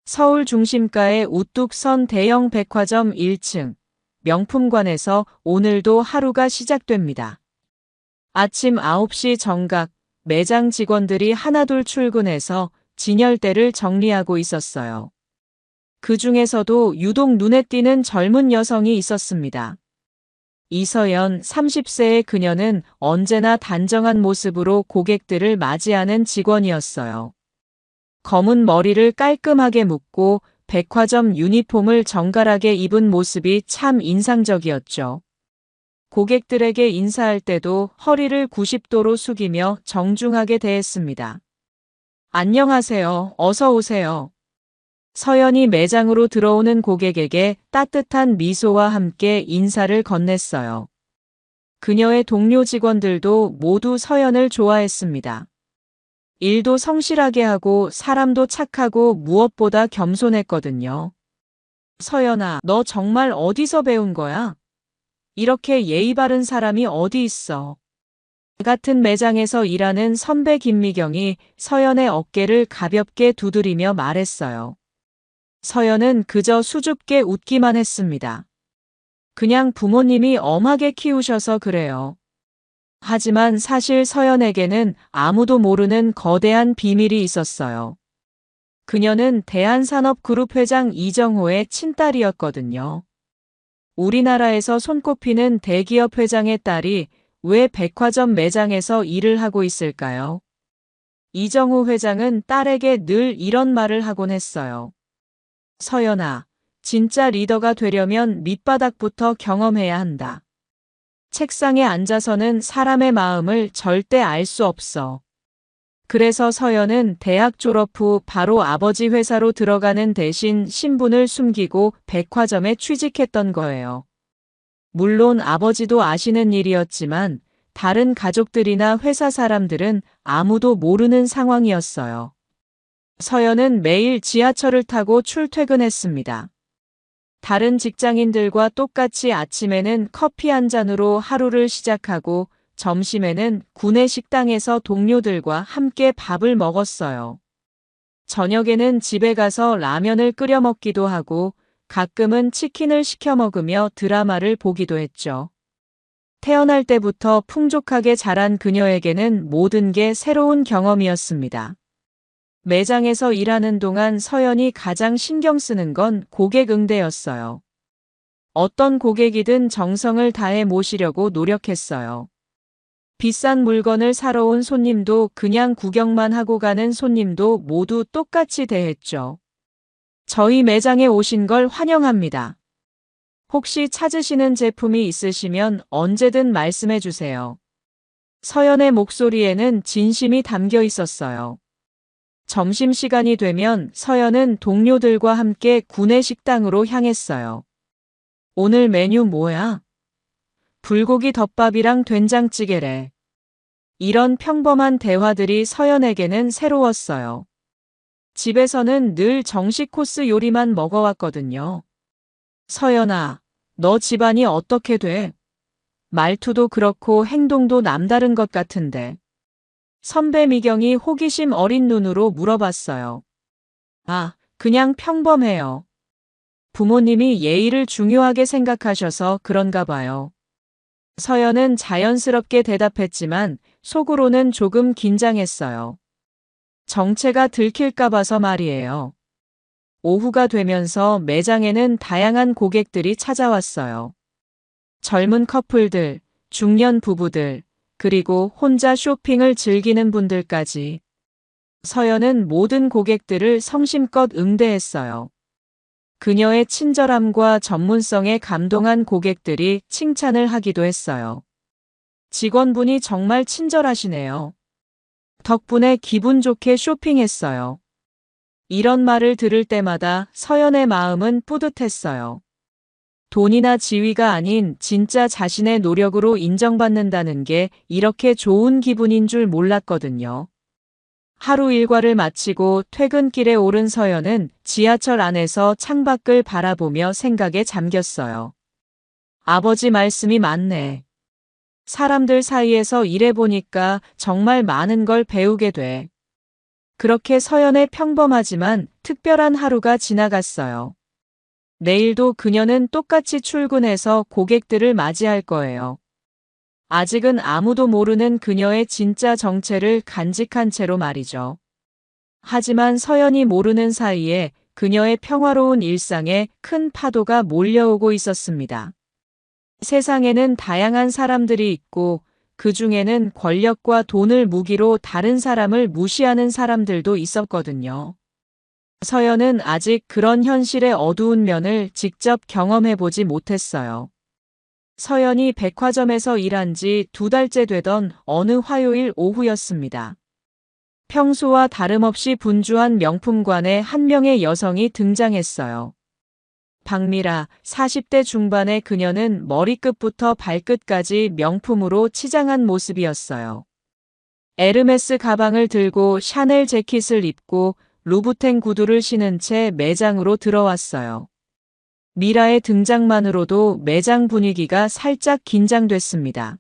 서울 중심가의 우뚝 선 대형 백화점 1층 명품관에서 오늘도 하루가 시작됩니다. 아침 9시 정각 매장 직원들이 하나둘 출근해서 진열대를 정리하고 있었어요. 그 중에서도 유독 눈에 띄는 젊은 여성이 있었습니다. 이서연 30세의 그녀는 언제나 단정한 모습으로 고객들을 맞이하는 직원이었어요. 검은 머리를 깔끔하게 묶고 백화점 유니폼을 정갈하게 입은 모습이 참 인상적이었죠. 고객들에게 인사할 때도 허리를 90도로 숙이며 정중하게 대했습니다. 안녕하세요. 어서 오세요. 서연이 매장으로 들어오는 고객에게 따뜻한 미소와 함께 인사를 건넸어요. 그녀의 동료 직원들도 모두 서연을 좋아했습니다. 일도 성실하게 하고 사람도 착하고 무엇보다 겸손했거든요. 서연아, 너 정말 어디서 배운 거야? 이렇게 예의 바른 사람이 어디 있어? 같은 매장에서 일하는 선배 김미경이 서연의 어깨를 가볍게 두드리며 말했어요. 서연은 그저 수줍게 웃기만 했습니다. 그냥 부모님이 엄하게 키우셔서 그래요. 하지만 사실 서연에게는 아무도 모르는 거대한 비밀이 있었어요. 그녀는 대한산업그룹 회장 이정호의 친딸이었거든요. 우리나라에서 손꼽히는 대기업 회장의 딸이 왜 백화점 매장에서 일을 하고 있을까요? 이정호 회장은 딸에게 늘 이런 말을 하곤 했어요. 서연아, 진짜 리더가 되려면 밑바닥부터 경험해야 한다. 책상에 앉아서는 사람의 마음을 절대 알 수 없어. 그래서 서연은 대학 졸업 후 바로 아버지 회사로 들어가는 대신 신분을 숨기고 백화점에 취직했던 거예요. 물론 아버지도 아시는 일이었지만 다른 가족들이나 회사 사람들은 아무도 모르는 상황이었어요. 서연은 매일 지하철을 타고 출퇴근했습니다. 다른 직장인들과 똑같이 아침에는 커피 한 잔으로 하루를 시작하고 점심에는 구내 식당에서 동료들과 함께 밥을 먹었어요. 저녁에는 집에 가서 라면을 끓여 먹기도 하고 가끔은 치킨을 시켜 먹으며 드라마를 보기도 했죠. 태어날 때부터 풍족하게 자란 그녀에게는 모든 게 새로운 경험이었습니다. 매장에서 일하는 동안 서연이 가장 신경 쓰는 건 고객 응대였어요. 어떤 고객이든 정성을 다해 모시려고 노력했어요. 비싼 물건을 사러 온 손님도 그냥 구경만 하고 가는 손님도 모두 똑같이 대했죠. 저희 매장에 오신 걸 환영합니다. 혹시 찾으시는 제품이 있으시면 언제든 말씀해 주세요. 서연의 목소리에는 진심이 담겨 있었어요. 점심시간이 되면 서연은 동료들과 함께 구내 식당으로 향했어요. 오늘 메뉴 뭐야? 불고기 덮밥이랑 된장찌개래. 이런 평범한 대화들이 서연에게는 새로웠어요. 집에서는 늘 정식 코스 요리만 먹어왔거든요. 서연아, 너 집안이 어떻게 돼? 말투도 그렇고 행동도 남다른 것 같은데. 선배 미경이 호기심 어린 눈으로 물어봤어요. 아, 그냥 평범해요. 부모님이 예의를 중요하게 생각하셔서 그런가 봐요. 서연은 자연스럽게 대답했지만 속으로는 조금 긴장했어요. 정체가 들킬까 봐서 말이에요. 오후가 되면서 매장에는 다양한 고객들이 찾아왔어요. 젊은 커플들, 중년 부부들, 그리고 혼자 쇼핑을 즐기는 분들까지. 서연은 모든 고객들을 성심껏 응대했어요. 그녀의 친절함과 전문성에 감동한 고객들이 칭찬을 하기도 했어요. 직원분이 정말 친절하시네요. 덕분에 기분 좋게 쇼핑했어요. 이런 말을 들을 때마다 서연의 마음은 뿌듯했어요. 돈이나 지위가 아닌 진짜 자신의 노력으로 인정받는다는 게 이렇게 좋은 기분인 줄 몰랐거든요. 하루 일과를 마치고 퇴근길에 오른 서연은 지하철 안에서 창밖을 바라보며 생각에 잠겼어요. 아버지 말씀이 맞네. 사람들 사이에서 일해보니까 정말 많은 걸 배우게 돼. 그렇게 서연의 평범하지만 특별한 하루가 지나갔어요. 내일도 그녀는 똑같이 출근해서 고객들을 맞이할 거예요. 아직은 아무도 모르는 그녀의 진짜 정체를 간직한 채로 말이죠. 하지만 서연이 모르는 사이에 그녀의 평화로운 일상에 큰 파도가 몰려오고 있었습니다. 세상에는 다양한 사람들이 있고 그 중에는 권력과 돈을 무기로 다른 사람을 무시하는 사람들도 있었거든요. 서연은 아직 그런 현실의 어두운 면을 직접 경험해보지 못했어요. 서연이 백화점에서 일한 지 2달째 되던 어느 화요일 오후였습니다. 평소와 다름없이 분주한 명품관에 한 명의 여성이 등장했어요. 박미라, 40대 중반의 그녀는 머리끝부터 발끝까지 명품으로 치장한 모습이었어요. 에르메스 가방을 들고 샤넬 재킷을 입고 루부텐 구두를 신은 채 매장으로 들어왔어요. 미라의 등장만으로도 매장 분위기가 살짝 긴장됐습니다.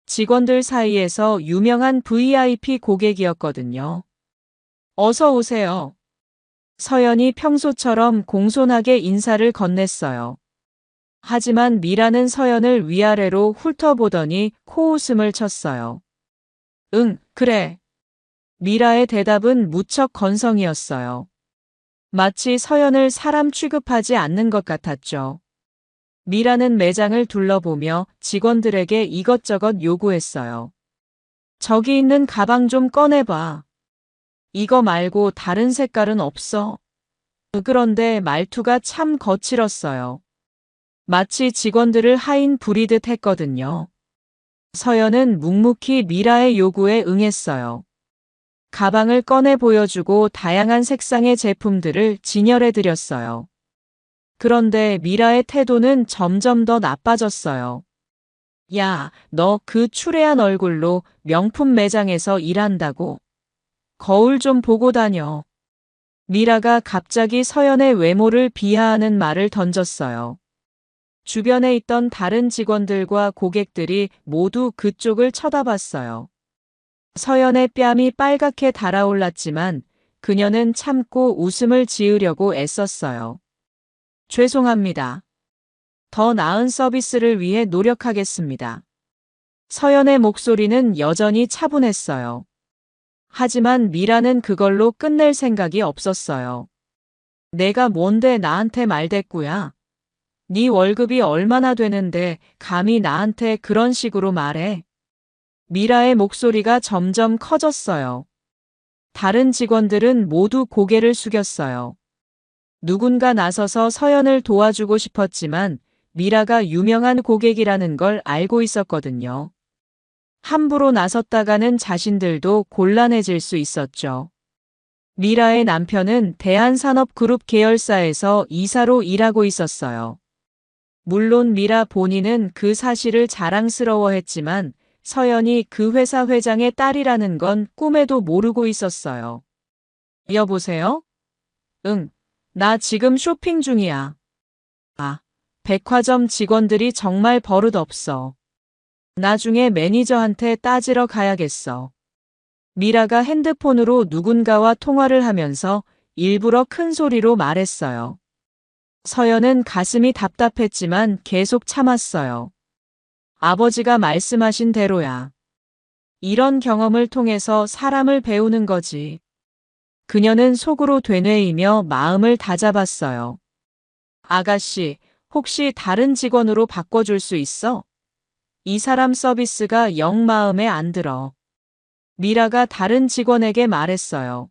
직원들 사이에서 유명한 VIP 고객이었거든요. 어서 오세요. 서연이 평소처럼 공손하게 인사를 건넸어요. 하지만 미라는 서연을 위아래로 훑어보더니 코웃음을 쳤어요. 응, 그래. 미라의 대답은 무척 건성이었어요. 마치 서연을 사람 취급하지 않는 것 같았죠. 미라는 매장을 둘러보며 직원들에게 이것저것 요구했어요. 저기 있는 가방 좀 꺼내봐. 이거 말고 다른 색깔은 없어. 그런데 말투가 참 거칠었어요. 마치 직원들을 하인 부리듯 했거든요. 서연은 묵묵히 미라의 요구에 응했어요. 가방을 꺼내 보여주고 다양한 색상의 제품들을 진열해 드렸어요. 그런데 미라의 태도는 점점 더 나빠졌어요. 야, 너 그 추레한 얼굴로 명품 매장에서 일한다고? 거울 좀 보고 다녀. 미라가 갑자기 서연의 외모를 비하하는 말을 던졌어요. 주변에 있던 다른 직원들과 고객들이 모두 그쪽을 쳐다봤어요. 서연의 뺨이 빨갛게 달아올랐지만 그녀는 참고 웃음을 지으려고 애썼어요. 죄송합니다. 더 나은 서비스를 위해 노력하겠습니다. 서연의 목소리는 여전히 차분했어요. 하지만 미라는 그걸로 끝낼 생각이 없었어요. 내가 뭔데 나한테 말대꾸야? 네 월급이 얼마나 되는데 감히 나한테 그런 식으로 말해? 미라의 목소리가 점점 커졌어요. 다른 직원들은 모두 고개를 숙였어요. 누군가 나서서 서연을 도와주고 싶었지만 미라가 유명한 고객이라는 걸 알고 있었거든요. 함부로 나섰다가는 자신들도 곤란해질 수 있었죠. 미라의 남편은 대한산업그룹 계열사에서 이사로 일하고 있었어요. 물론 미라 본인은 그 사실을 자랑스러워했지만 서연이 그 회사 회장의 딸이라는 건 꿈에도 모르고 있었어요. 여보세요? 응, 나 지금 쇼핑 중이야. 아, 백화점 직원들이 정말 버릇없어. 나중에 매니저한테 따지러 가야겠어. 미라가 핸드폰으로 누군가와 통화를 하면서 일부러 큰 소리로 말했어요. 서연은 가슴이 답답했지만 계속 참았어요. 아버지가 말씀하신 대로야. 이런 경험을 통해서 사람을 배우는 거지. 그녀는 속으로 되뇌이며 마음을 다잡았어요. 아가씨, 혹시 다른 직원으로 바꿔줄 수 있어? 이 사람 서비스가 영 마음에 안 들어. 미라가 다른 직원에게 말했어요.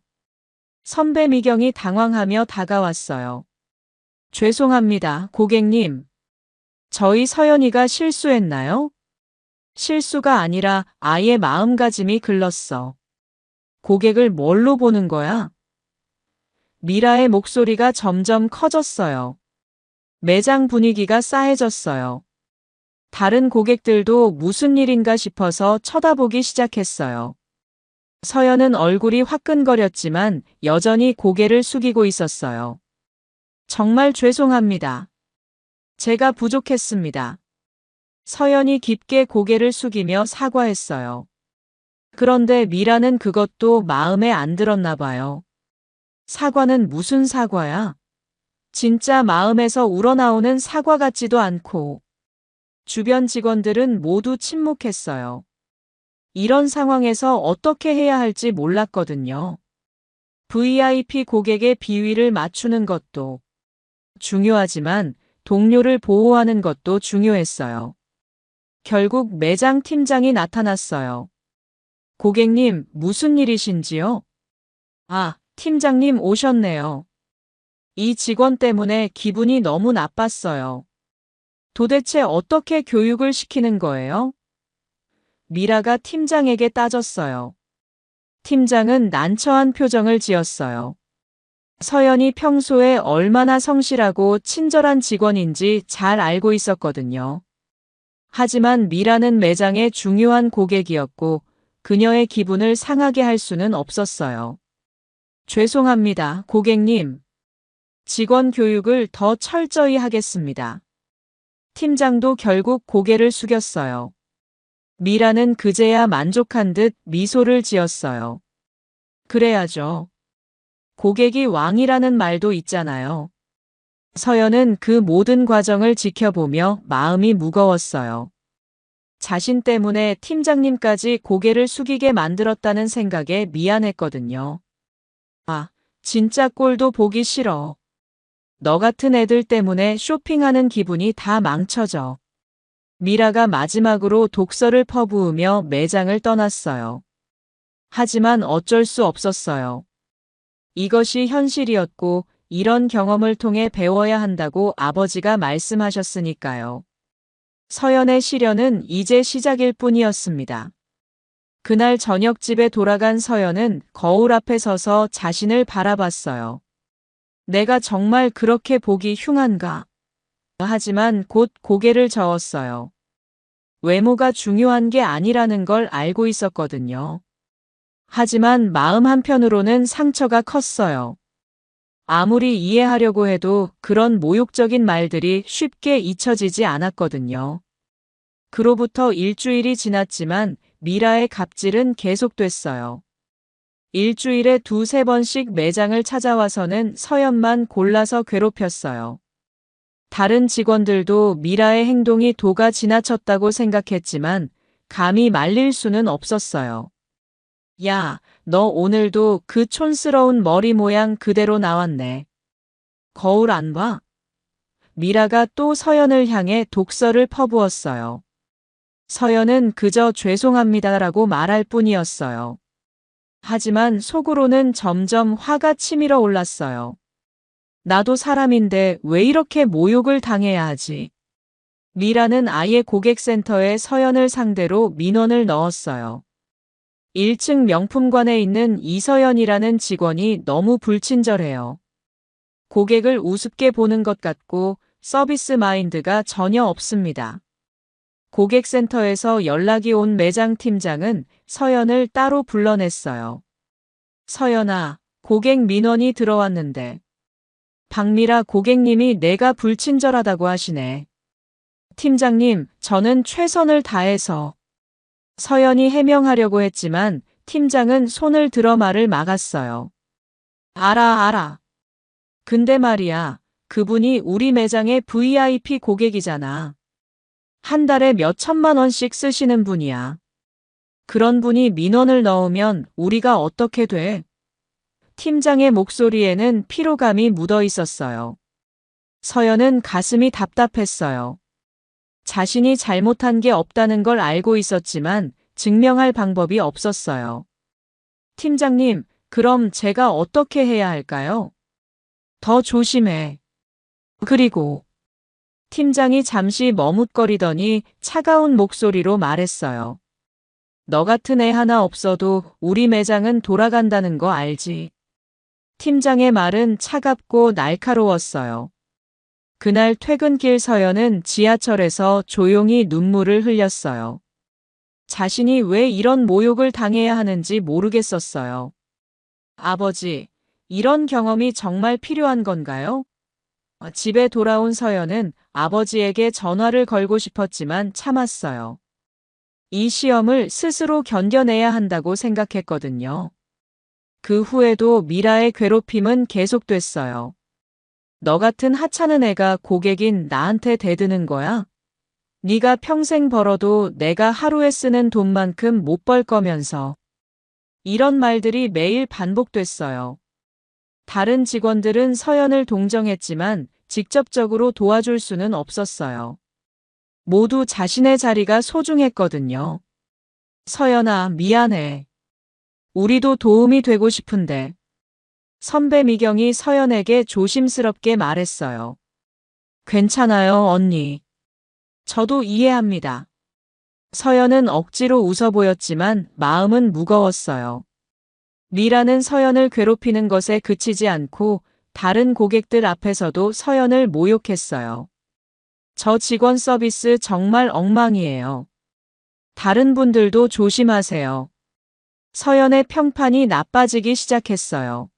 선배 미경이 당황하며 다가왔어요. 죄송합니다, 고객님. 저희 서연이가 실수했나요? 실수가 아니라 아예 마음가짐이 글렀어. 고객을 뭘로 보는 거야? 미라의 목소리가 점점 커졌어요. 매장 분위기가 싸해졌어요. 다른 고객들도 무슨 일인가 싶어서 쳐다보기 시작했어요. 서연은 얼굴이 화끈거렸지만 여전히 고개를 숙이고 있었어요. 정말 죄송합니다. 제가 부족했습니다. 서연이 깊게 고개를 숙이며 사과했어요. 그런데 미라는 그것도 마음에 안 들었나 봐요. 사과는 무슨 사과야? 진짜 마음에서 우러나오는 사과 같지도 않고. 주변 직원들은 모두 침묵했어요. 이런 상황에서 어떻게 해야 할지 몰랐거든요. VIP 고객의 비위를 맞추는 것도 중요하지만 동료를 보호하는 것도 중요했어요. 결국 매장 팀장이 나타났어요. 고객님, 무슨 일이신지요? 아, 팀장님 오셨네요. 이 직원 때문에 기분이 너무 나빴어요. 도대체 어떻게 교육을 시키는 거예요? 미라가 팀장에게 따졌어요. 팀장은 난처한 표정을 지었어요. 서연이 평소에 얼마나 성실하고 친절한 직원인지 잘 알고 있었거든요. 하지만 미라는 매장의 중요한 고객이었고 그녀의 기분을 상하게 할 수는 없었어요. 죄송합니다, 고객님. 직원 교육을 더 철저히 하겠습니다. 팀장도 결국 고개를 숙였어요. 미라는 그제야 만족한 듯 미소를 지었어요. 그래야죠. 고객이 왕이라는 말도 있잖아요. 서연은 그 모든 과정을 지켜보며 마음이 무거웠어요. 자신 때문에 팀장님까지 고개를 숙이게 만들었다는 생각에 미안했거든요. 아, 진짜 꼴도 보기 싫어. 너 같은 애들 때문에 쇼핑하는 기분이 다 망쳐져. 미라가 마지막으로 독서를 퍼부으며 매장을 떠났어요. 하지만 어쩔 수 없었어요. 이것이 현실이었고 이런 경험을 통해 배워야 한다고 아버지가 말씀하셨으니까요. 서연의 시련은 이제 시작일 뿐이었습니다. 그날 저녁 집에 돌아간 서연은 거울 앞에 서서 자신을 바라봤어요. 내가 정말 그렇게 보기 흉한가? 하지만 곧 고개를 저었어요. 외모가 중요한 게 아니라는 걸 알고 있었거든요. 하지만 마음 한편으로는 상처가 컸어요. 아무리 이해하려고 해도 그런 모욕적인 말들이 쉽게 잊혀지지 않았거든요. 그로부터 일주일이 지났지만 미라의 갑질은 계속됐어요. 일주일에 두세 번씩 매장을 찾아와서는 서연만 골라서 괴롭혔어요. 다른 직원들도 미라의 행동이 도가 지나쳤다고 생각했지만 감히 말릴 수는 없었어요. 야, 너 오늘도 그 촌스러운 머리 모양 그대로 나왔네. 거울 안 봐? 미라가 또 서연을 향해 독서를 퍼부었어요. 서연은 그저 죄송합니다라고 말할 뿐이었어요. 하지만 속으로는 점점 화가 치밀어 올랐어요. 나도 사람인데 왜 이렇게 모욕을 당해야 하지? 미라는 아예 고객센터에 서연을 상대로 민원을 넣었어요. 1층 명품관에 있는 이서연이라는 직원이 너무 불친절해요. 고객을 우습게 보는 것 같고 서비스 마인드가 전혀 없습니다. 고객센터에서 연락이 온 매장 팀장은 서연을 따로 불러냈어요. 서연아, 고객 민원이 들어왔는데. 박미라 고객님이 내가 불친절하다고 하시네. 팀장님, 저는 최선을 다해서. 서연이 해명하려고 했지만 팀장은 손을 들어 말을 막았어요. 알아. 근데 말이야, 그분이 우리 매장의 VIP 고객이잖아. 한 달에 몇 천만 원씩 쓰시는 분이야. 그런 분이 민원을 넣으면 우리가 어떻게 돼? 팀장의 목소리에는 피로감이 묻어 있었어요. 서연은 가슴이 답답했어요. 자신이 잘못한 게 없다는 걸 알고 있었지만 증명할 방법이 없었어요. 팀장님, 그럼 제가 어떻게 해야 할까요? 더 조심해. 그리고 팀장이 잠시 머뭇거리더니 차가운 목소리로 말했어요. 너 같은 애 하나 없어도 우리 매장은 돌아간다는 거 알지? 팀장의 말은 차갑고 날카로웠어요. 그날 퇴근길 서연은 지하철에서 조용히 눈물을 흘렸어요. 자신이 왜 이런 모욕을 당해야 하는지 모르겠었어요. 아버지, 이런 경험이 정말 필요한 건가요? 집에 돌아온 서연은 아버지에게 전화를 걸고 싶었지만 참았어요. 이 시험을 스스로 견뎌내야 한다고 생각했거든요. 그 후에도 미라의 괴롭힘은 계속됐어요. 너 같은 하찮은 애가 고객인 나한테 대드는 거야? 네가 평생 벌어도 내가 하루에 쓰는 돈만큼 못 벌 거면서. 이런 말들이 매일 반복됐어요. 다른 직원들은 서연을 동정했지만 직접적으로 도와줄 수는 없었어요. 모두 자신의 자리가 소중했거든요. 서연아, 미안해. 우리도 도움이 되고 싶은데. 선배 미경이 서연에게 조심스럽게 말했어요. 괜찮아요, 언니. 저도 이해합니다. 서연은 억지로 웃어 보였지만 마음은 무거웠어요. 미라는 서연을 괴롭히는 것에 그치지 않고 다른 고객들 앞에서도 서연을 모욕했어요. 저 직원 서비스 정말 엉망이에요. 다른 분들도 조심하세요. 서연의 평판이 나빠지기 시작했어요.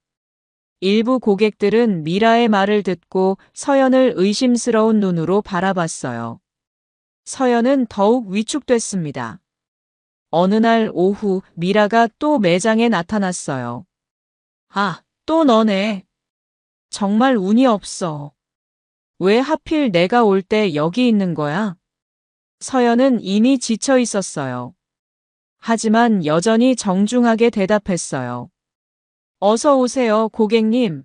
일부 고객들은 미라의 말을 듣고 서연을 의심스러운 눈으로 바라봤어요. 서연은 더욱 위축됐습니다. 어느 날 오후 미라가 또 매장에 나타났어요. 아, 또 너네. 정말 운이 없어. 왜 하필 내가 올 때 여기 있는 거야? 서연은 이미 지쳐 있었어요. 하지만 여전히 정중하게 대답했어요. 어서 오세요, 고객님.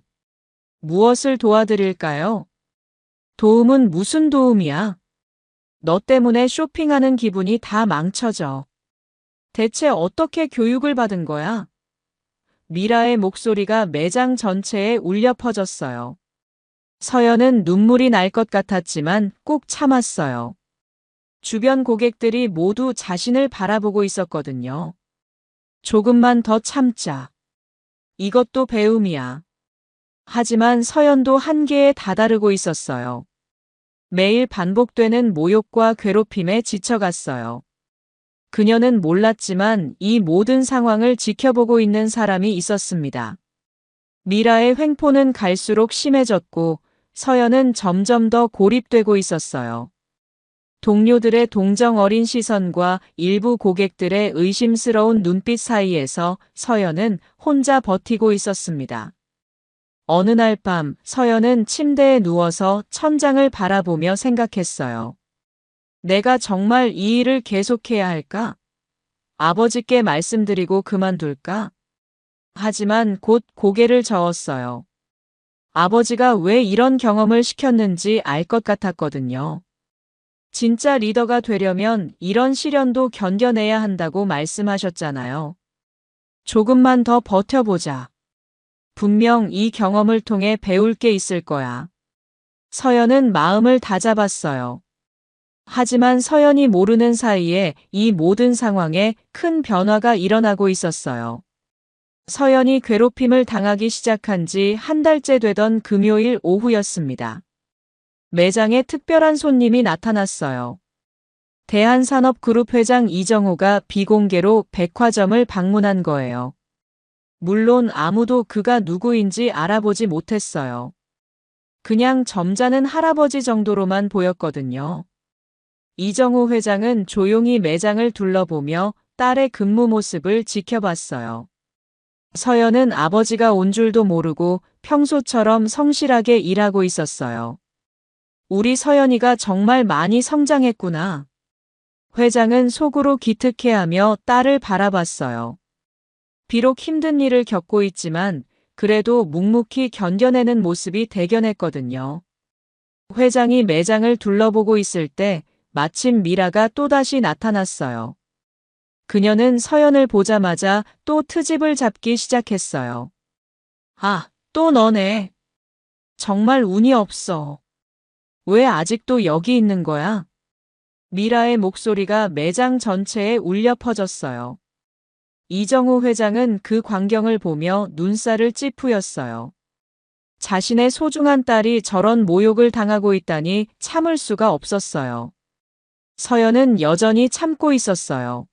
무엇을 도와드릴까요? 도움은 무슨 도움이야? 너 때문에 쇼핑하는 기분이 다 망쳐져. 대체 어떻게 교육을 받은 거야? 미라의 목소리가 매장 전체에 울려 퍼졌어요. 서연은 눈물이 날 것 같았지만 꼭 참았어요. 주변 고객들이 모두 자신을 바라보고 있었거든요. 조금만 더 참자. 이것도 배움이야. 하지만 서연도 한계에 다다르고 있었어요. 매일 반복되는 모욕과 괴롭힘에 지쳐갔어요. 그녀는 몰랐지만 이 모든 상황을 지켜보고 있는 사람이 있었습니다. 미라의 횡포는 갈수록 심해졌고 서연은 점점 더 고립되고 있었어요. 동료들의 동정 어린 시선과 일부 고객들의 의심스러운 눈빛 사이에서 서연은 혼자 버티고 있었습니다. 어느 날 밤 서연은 침대에 누워서 천장을 바라보며 생각했어요. 내가 정말 이 일을 계속해야 할까? 아버지께 말씀드리고 그만둘까? 하지만 곧 고개를 저었어요. 아버지가 왜 이런 경험을 시켰는지 알 것 같았거든요. 진짜 리더가 되려면 이런 시련도 견뎌내야 한다고 말씀하셨잖아요. 조금만 더 버텨보자. 분명 이 경험을 통해 배울 게 있을 거야. 서연은 마음을 다잡았어요. 하지만 서연이 모르는 사이에 이 모든 상황에 큰 변화가 일어나고 있었어요. 서연이 괴롭힘을 당하기 시작한 지 한 달째 되던 금요일 오후였습니다. 매장에 특별한 손님이 나타났어요. 대한산업그룹 회장 이정호가 비공개로 백화점을 방문한 거예요. 물론 아무도 그가 누구인지 알아보지 못했어요. 그냥 점잖은 할아버지 정도로만 보였거든요. 이정호 회장은 조용히 매장을 둘러보며 딸의 근무 모습을 지켜봤어요. 서연은 아버지가 온 줄도 모르고 평소처럼 성실하게 일하고 있었어요. 우리 서연이가 정말 많이 성장했구나. 회장은 속으로 기특해하며 딸을 바라봤어요. 비록 힘든 일을 겪고 있지만 그래도 묵묵히 견뎌내는 모습이 대견했거든요. 회장이 매장을 둘러보고 있을 때 마침 미라가 또다시 나타났어요. 그녀는 서연을 보자마자 또 트집을 잡기 시작했어요. 아, 또 너네. 정말 운이 없어. 왜 아직도 여기 있는 거야? 미라의 목소리가 매장 전체에 울려 퍼졌어요. 이정호 회장은 그 광경을 보며 눈살을 찌푸렸어요. 자신의 소중한 딸이 저런 모욕을 당하고 있다니 참을 수가 없었어요. 서연은 여전히 참고 있었어요.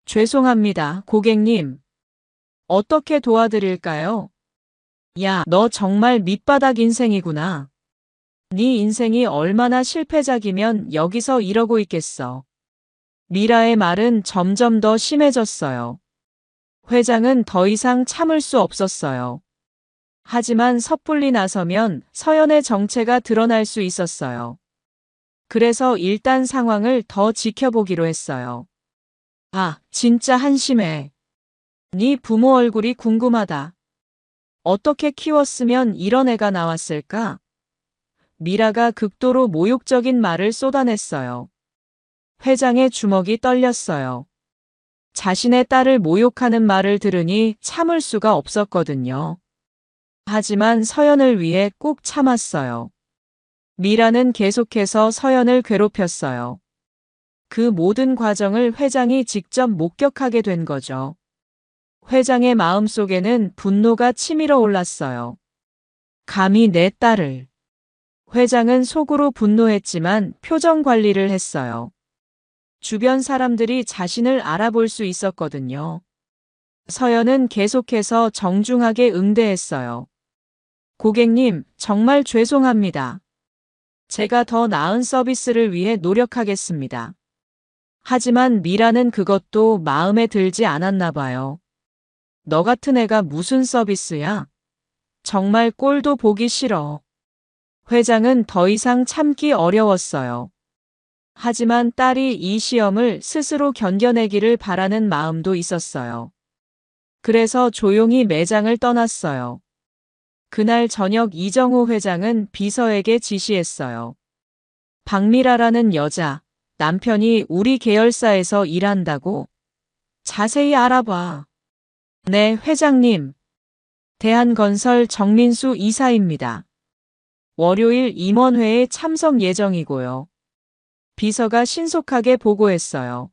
죄송합니다, 고객님. 어떻게 도와드릴까요? 야, 너 정말 밑바닥 인생이구나. 네 인생이 얼마나 실패작이면 여기서 이러고 있겠어. 미라의 말은 점점 더 심해졌어요. 회장은 더 이상 참을 수 없었어요. 하지만 섣불리 나서면 서연의 정체가 드러날 수 있었어요. 그래서 일단 상황을 더 지켜보기로 했어요. 아, 진짜 한심해. 네 부모 얼굴이 궁금하다. 어떻게 키웠으면 이런 애가 나왔을까? 미라가 극도로 모욕적인 말을 쏟아냈어요. 회장의 주먹이 떨렸어요. 자신의 딸을 모욕하는 말을 들으니 참을 수가 없었거든요. 하지만 서연을 위해 꾹 참았어요. 미라는 계속해서 서연을 괴롭혔어요. 그 모든 과정을 회장이 직접 목격하게 된 거죠. 회장의 마음속에는 분노가 치밀어 올랐어요. 감히 내 딸을. 회장은 속으로 분노했지만 표정 관리를 했어요. 주변 사람들이 자신을 알아볼 수 있었거든요. 서연은 계속해서 정중하게 응대했어요. 고객님, 정말 죄송합니다. 제가 더 나은 서비스를 위해 노력하겠습니다. 하지만 미라는 그것도 마음에 들지 않았나 봐요. 너 같은 애가 무슨 서비스야? 정말 꼴도 보기 싫어. 회장은 더 이상 참기 어려웠어요. 하지만 딸이 이 시험을 스스로 견뎌내기를 바라는 마음도 있었어요. 그래서 조용히 매장을 떠났어요. 그날 저녁 이정호 회장은 비서에게 지시했어요. 박미라라는 여자, 남편이 우리 계열사에서 일한다고? 자세히 알아봐. 네, 회장님. 대한건설 정민수 이사입니다. 월요일 임원회에 참석 예정이고요. 비서가 신속하게 보고했어요.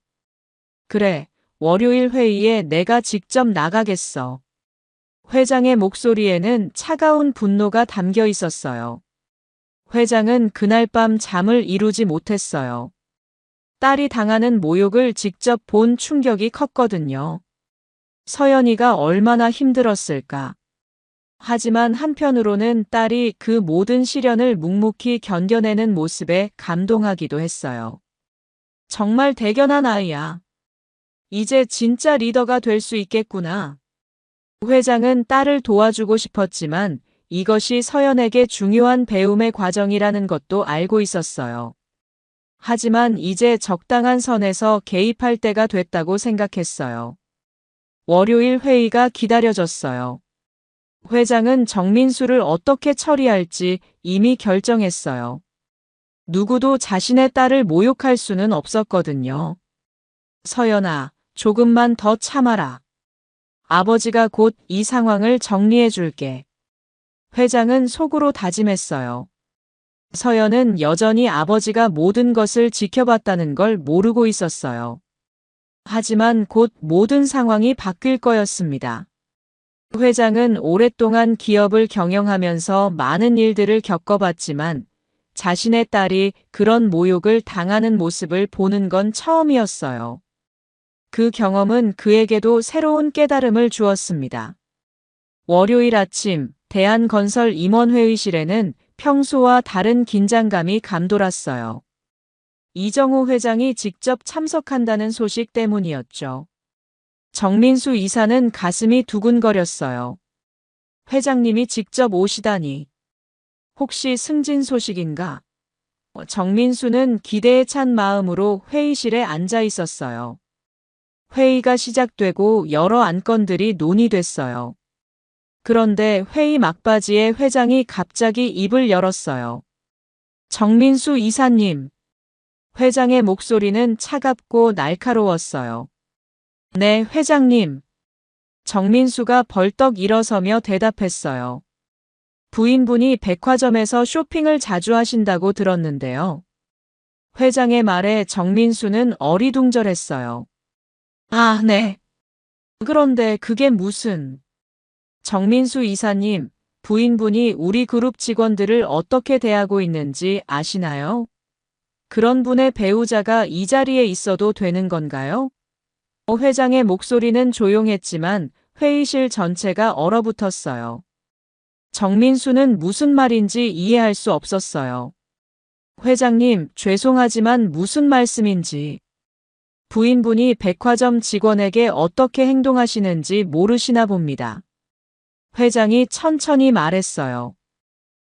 그래, 월요일 회의에 내가 직접 나가겠어. 회장의 목소리에는 차가운 분노가 담겨 있었어요. 회장은 그날 밤 잠을 이루지 못했어요. 딸이 당하는 모욕을 직접 본 충격이 컸거든요. 서연이가 얼마나 힘들었을까. 하지만 한편으로는 딸이 그 모든 시련을 묵묵히 견뎌내는 모습에 감동하기도 했어요. 정말 대견한 아이야. 이제 진짜 리더가 될 수 있겠구나. 회장은 딸을 도와주고 싶었지만 이것이 서연에게 중요한 배움의 과정이라는 것도 알고 있었어요. 하지만 이제 적당한 선에서 개입할 때가 됐다고 생각했어요. 월요일 회의가 기다려졌어요. 회장은 정민수를 어떻게 처리할지 이미 결정했어요. 누구도 자신의 딸을 모욕할 수는 없었거든요. 서연아, 조금만 더 참아라. 아버지가 곧 이 상황을 정리해 줄게. 회장은 속으로 다짐했어요. 서연은 여전히 아버지가 모든 것을 지켜봤다는 걸 모르고 있었어요. 하지만 곧 모든 상황이 바뀔 거였습니다. 회장은 오랫동안 기업을 경영하면서 많은 일들을 겪어봤지만 자신의 딸이 그런 모욕을 당하는 모습을 보는 건 처음이었어요. 그 경험은 그에게도 새로운 깨달음을 주었습니다. 월요일 아침 대한건설 임원회의실에는 평소와 다른 긴장감이 감돌았어요. 이정호 회장이 직접 참석한다는 소식 때문이었죠. 정민수 이사는 가슴이 두근거렸어요. 회장님이 직접 오시다니. 혹시 승진 소식인가? 정민수는 기대에 찬 마음으로 회의실에 앉아 있었어요. 회의가 시작되고 여러 안건들이 논의됐어요. 그런데 회의 막바지에 회장이 갑자기 입을 열었어요. 정민수 이사님. 회장의 목소리는 차갑고 날카로웠어요. 네, 회장님. 정민수가 벌떡 일어서며 대답했어요. 부인분이 백화점에서 쇼핑을 자주 하신다고 들었는데요. 회장의 말에 정민수는 어리둥절했어요. 아, 네. 그런데 그게 무슨... 정민수 이사님, 부인분이 우리 그룹 직원들을 어떻게 대하고 있는지 아시나요? 그런 분의 배우자가 이 자리에 있어도 되는 건가요? 회장의 목소리는 조용했지만 회의실 전체가 얼어붙었어요. 정민수는 무슨 말인지 이해할 수 없었어요. 회장님, 죄송하지만 무슨 말씀인지. 부인분이 백화점 직원에게 어떻게 행동하시는지 모르시나 봅니다. 회장이 천천히 말했어요.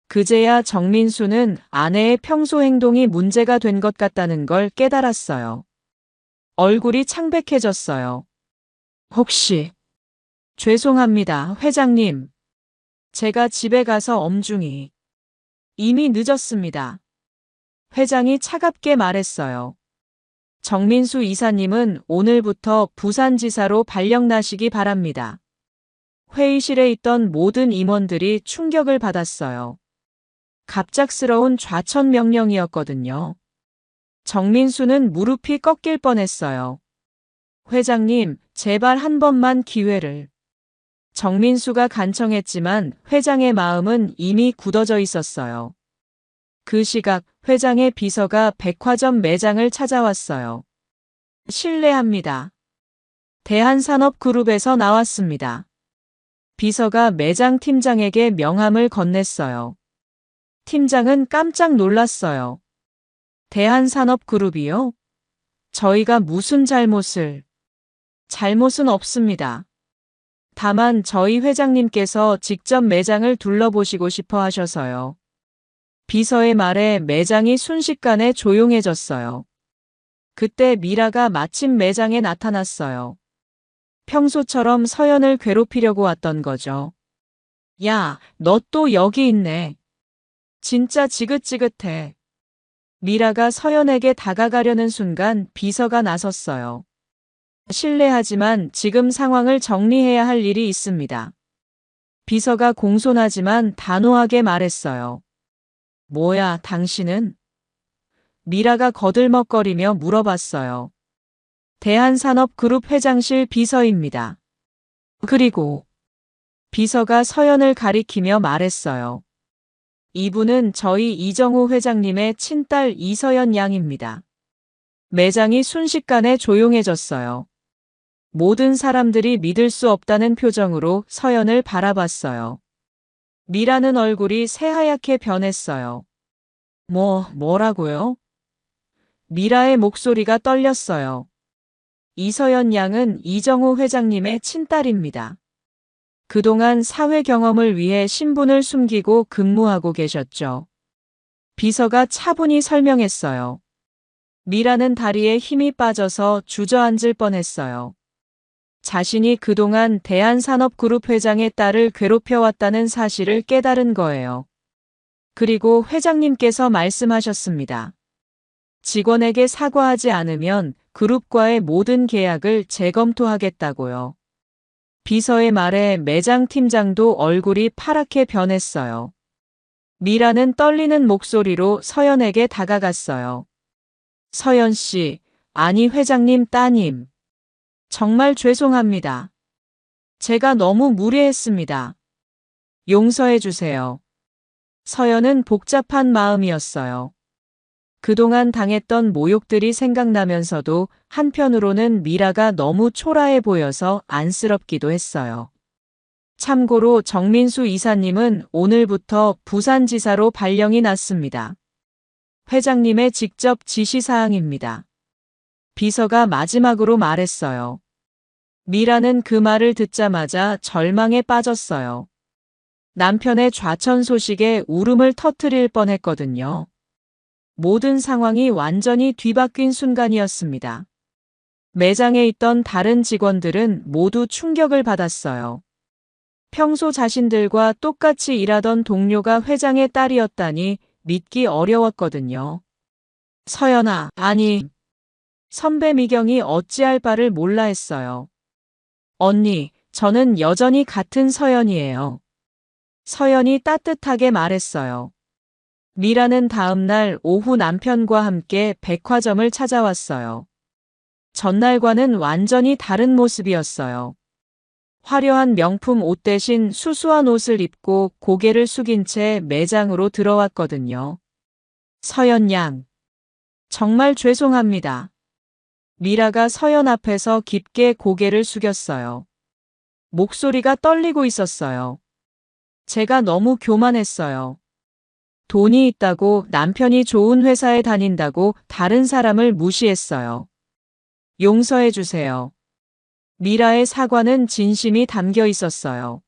그제야 정민수는 아내의 평소 행동이 문제가 된 것 같다는 걸 깨달았어요. 얼굴이 창백해졌어요. 혹시 죄송합니다, 회장님. 제가 집에 가서 엄중히. 이미 늦었습니다. 회장이 차갑게 말했어요. 정민수 이사님은 오늘부터 부산지사로 발령나시기 바랍니다. 회의실에 있던 모든 임원들이 충격을 받았어요. 갑작스러운 좌천 명령이었거든요. 정민수는 무릎이 꺾일 뻔했어요. 회장님, 제발 한 번만 기회를. 정민수가 간청했지만 회장의 마음은 이미 굳어져 있었어요. 그 시각 회장의 비서가 백화점 매장을 찾아왔어요. 실례합니다. 대한산업그룹에서 나왔습니다. 비서가 매장 팀장에게 명함을 건넸어요. 팀장은 깜짝 놀랐어요. 대한산업그룹이요? 저희가 무슨 잘못을? 잘못은 없습니다. 다만 저희 회장님께서 직접 매장을 둘러보시고 싶어 하셔서요. 비서의 말에 매장이 순식간에 조용해졌어요. 그때 미라가 마침 매장에 나타났어요. 평소처럼 서연을 괴롭히려고 왔던 거죠. 야, 너 또 여기 있네. 진짜 지긋지긋해. 미라가 서연에게 다가가려는 순간 비서가 나섰어요. 실례하지만 지금 상황을 정리해야 할 일이 있습니다. 비서가 공손하지만 단호하게 말했어요. 뭐야, 당신은? 미라가 거들먹거리며 물어봤어요. 대한산업그룹 회장실 비서입니다. 그리고 비서가 서연을 가리키며 말했어요. 이분은 저희 이정우 회장님의 친딸 이서연 양입니다. 매장이 순식간에 조용해졌어요. 모든 사람들이 믿을 수 없다는 표정으로 서연을 바라봤어요. 미라는 얼굴이 새하얗게 변했어요. 뭐라고요? 미라의 목소리가 떨렸어요. 이서연 양은 이정우 회장님의 친딸입니다. 그동안 사회 경험을 위해 신분을 숨기고 근무하고 계셨죠. 비서가 차분히 설명했어요. 미라는 다리에 힘이 빠져서 주저앉을 뻔했어요. 자신이 그동안 대한산업그룹 회장의 딸을 괴롭혀왔다는 사실을 깨달은 거예요. 그리고 회장님께서 말씀하셨습니다. 직원에게 사과하지 않으면 그룹과의 모든 계약을 재검토하겠다고요. 비서의 말에 매장 팀장도 얼굴이 파랗게 변했어요. 미라는 떨리는 목소리로 서연에게 다가갔어요. 서연 씨, 아니 회장님 따님. 정말 죄송합니다. 제가 너무 무례했습니다. 용서해 주세요. 서연은 복잡한 마음이었어요. 그동안 당했던 모욕들이 생각나면서도 한편으로는 미라가 너무 초라해 보여서 안쓰럽기도 했어요. 참고로 정민수 이사님은 오늘부터 부산지사로 발령이 났습니다. 회장님의 직접 지시사항입니다. 비서가 마지막으로 말했어요. 미라는 그 말을 듣자마자 절망에 빠졌어요. 남편의 좌천 소식에 울음을 터뜨릴 뻔했거든요. 모든 상황이 완전히 뒤바뀐 순간이었습니다. 매장에 있던 다른 직원들은 모두 충격을 받았어요. 평소 자신들과 똑같이 일하던 동료가 회장의 딸이었다니 믿기 어려웠거든요. 서연아, 아니. 선배 미경이 어찌할 바를 몰라 했어요. 언니, 저는 여전히 같은 서연이에요. 서연이 따뜻하게 말했어요. 미라는 다음 날 오후 남편과 함께 백화점을 찾아왔어요. 전날과는 완전히 다른 모습이었어요. 화려한 명품 옷 대신 수수한 옷을 입고 고개를 숙인 채 매장으로 들어왔거든요. 서연 양. 정말 죄송합니다. 미라가 서연 앞에서 깊게 고개를 숙였어요. 목소리가 떨리고 있었어요. 제가 너무 교만했어요. 돈이 있다고 남편이 좋은 회사에 다닌다고 다른 사람을 무시했어요. 용서해 주세요. 미라의 사과는 진심이 담겨 있었어요.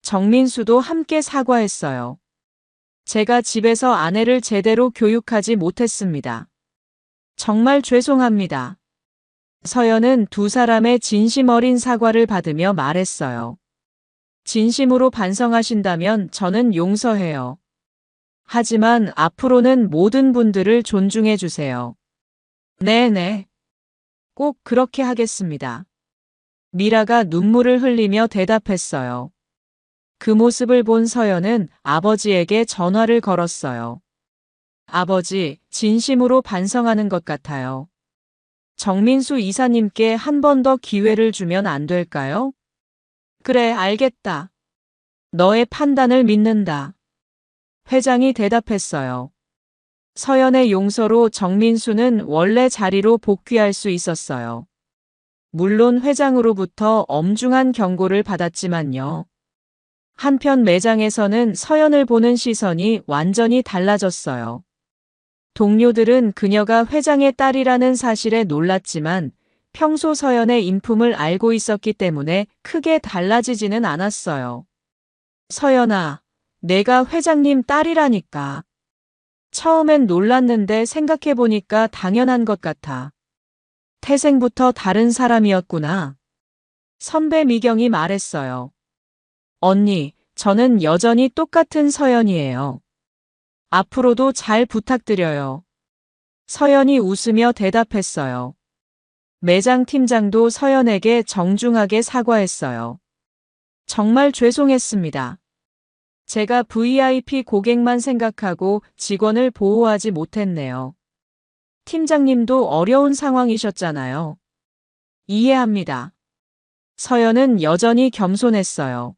정민수도 함께 사과했어요. 제가 집에서 아내를 제대로 교육하지 못했습니다. 정말 죄송합니다. 서연은 두 사람의 진심 어린 사과를 받으며 말했어요. 진심으로 반성하신다면 저는 용서해요. 하지만 앞으로는 모든 분들을 존중해 주세요. 네네. 꼭 그렇게 하겠습니다. 미라가 눈물을 흘리며 대답했어요. 그 모습을 본 서연은 아버지에게 전화를 걸었어요. 아버지, 진심으로 반성하는 것 같아요. 정민수 이사님께 한 번 더 기회를 주면 안 될까요? 그래, 알겠다. 너의 판단을 믿는다. 회장이 대답했어요. 서연의 용서로 정민수는 원래 자리로 복귀할 수 있었어요. 물론 회장으로부터 엄중한 경고를 받았지만요. 한편 매장에서는 서연을 보는 시선이 완전히 달라졌어요. 동료들은 그녀가 회장의 딸이라는 사실에 놀랐지만 평소 서연의 인품을 알고 있었기 때문에 크게 달라지지는 않았어요. 서연아, 내가 회장님 딸이라니까. 처음엔 놀랐는데 생각해보니까 당연한 것 같아. 태생부터 다른 사람이었구나. 선배 미경이 말했어요. 언니, 저는 여전히 똑같은 서연이에요. 앞으로도 잘 부탁드려요. 서연이 웃으며 대답했어요. 매장 팀장도 서연에게 정중하게 사과했어요. 정말 죄송했습니다. 제가 VIP 고객만 생각하고 직원을 보호하지 못했네요. 팀장님도 어려운 상황이셨잖아요. 이해합니다. 서연은 여전히 겸손했어요.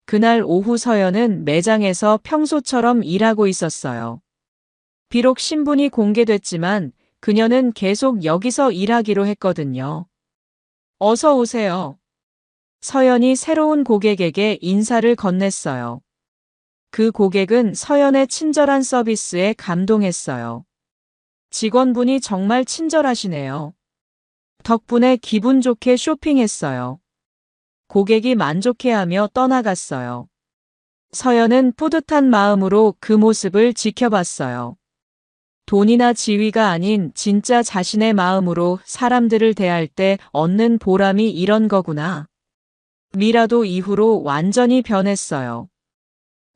그날 오후 서연은 매장에서 평소처럼 일하고 있었어요. 비록 신분이 공개됐지만 그녀는 계속 여기서 일하기로 했거든요. 어서 오세요. 서연이 새로운 고객에게 인사를 건넸어요. 그 고객은 서연의 친절한 서비스에 감동했어요. 직원분이 정말 친절하시네요. 덕분에 기분 좋게 쇼핑했어요. 고객이 만족해하며 떠나갔어요. 서연은 뿌듯한 마음으로 그 모습을 지켜봤어요. 돈이나 지위가 아닌 진짜 자신의 마음으로 사람들을 대할 때 얻는 보람이 이런 거구나. 미라도 이후로 완전히 변했어요.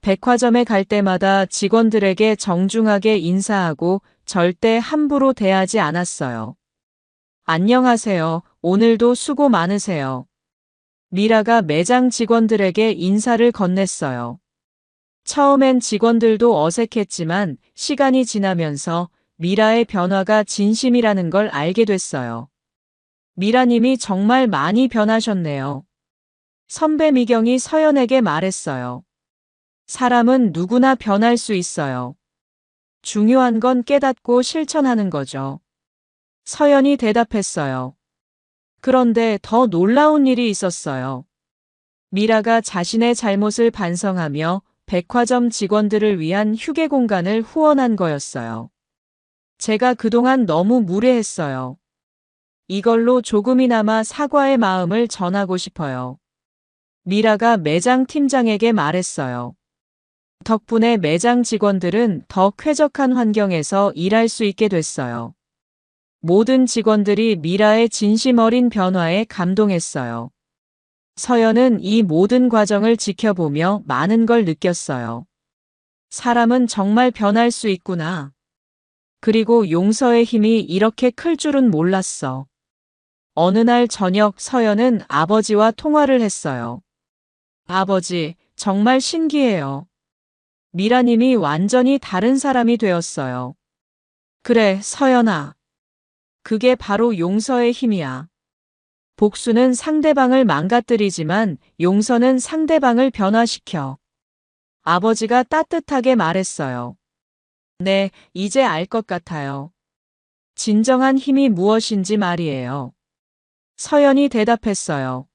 백화점에 갈 때마다 직원들에게 정중하게 인사하고 절대 함부로 대하지 않았어요. 안녕하세요. 오늘도 수고 많으세요. 미라가 매장 직원들에게 인사를 건넸어요. 처음엔 직원들도 어색했지만 시간이 지나면서 미라의 변화가 진심이라는 걸 알게 됐어요. 미라님이 정말 많이 변하셨네요. 선배 미경이 서연에게 말했어요. 사람은 누구나 변할 수 있어요. 중요한 건 깨닫고 실천하는 거죠. 서연이 대답했어요. 그런데 더 놀라운 일이 있었어요. 미라가 자신의 잘못을 반성하며 백화점 직원들을 위한 휴게 공간을 후원한 거였어요. 제가 그동안 너무 무례했어요. 이걸로 조금이나마 사과의 마음을 전하고 싶어요. 미라가 매장 팀장에게 말했어요. 덕분에 매장 직원들은 더 쾌적한 환경에서 일할 수 있게 됐어요. 모든 직원들이 미라의 진심 어린 변화에 감동했어요. 서연은 이 모든 과정을 지켜보며 많은 걸 느꼈어요. 사람은 정말 변할 수 있구나. 그리고 용서의 힘이 이렇게 클 줄은 몰랐어. 어느 날 저녁 서연은 아버지와 통화를 했어요. 아버지, 정말 신기해요. 미라님이 완전히 다른 사람이 되었어요. 그래, 서연아. 그게 바로 용서의 힘이야. 복수는 상대방을 망가뜨리지만 용서는 상대방을 변화시켜. 아버지가 따뜻하게 말했어요. 네, 이제 알 것 같아요. 진정한 힘이 무엇인지 말이에요. 서연이 대답했어요.